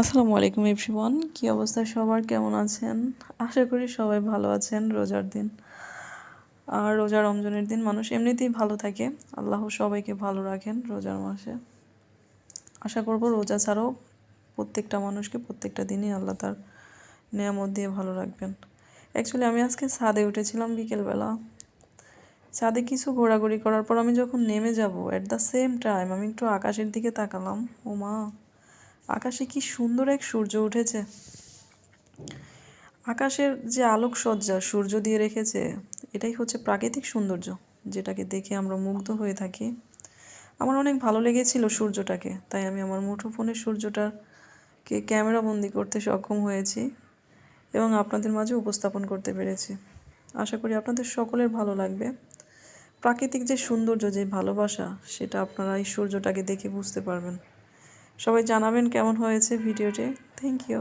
আসসালামু আলাইকুম এভরিওয়ান, কি অবস্থা সবার, কেমন আছেন? আশা করি সবাই ভালো আছেন। রোজার দিন আর রমজানের দিন মানুষ এমনিতেই ভালো থাকে। আল্লাহ সবাইকে ভালো রাখেন রোজার মাসে। আশা করব রোজা ছাড়াও প্রত্যেকটা মানুষকে প্রত্যেকটা দিনই আল্লাহ তার নেয়ামত দিয়ে ভালো রাখবেন। অ্যাকচুয়ালি আমি আজকে ছাদে উঠেছিলাম বিকেলবেলা। ছাদে কিছু ঘোরাঘুরি করার পর আমি যখন নেমে যাব, অ্যাট দ্য সেম টাইম আমি একটু আকাশের দিকে তাকালাম। ও মা, আকাশে কি সুন্দর এক সূর্য উঠেছে! আকাশের যে আলোকসজ্জা সূর্য দিয়ে রেখেছে, এটাই হচ্ছে প্রাকৃতিক সৌন্দর্য, যেটাকে দেখে আমরা মুগ্ধ হয়ে থাকি। আমার অনেক ভালো লেগেছিল সূর্যটাকে, তাই আমি আমার মুঠোফোনের সূর্যটাকে ক্যামেরা বন্দি করতে সক্ষম হয়েছি এবং আপনাদের মাঝে উপস্থাপন করতে পেরেছি। আশা করি আপনাদের সকলের ভালো লাগবে। প্রাকৃতিক যে সৌন্দর্য, যে ভালোবাসা, সেটা আপনারা এই সূর্যটাকে দেখে বুঝতে পারবেন। সবাই জানাবেন কেমন হয়েছে ভিডিওটি। Thank you.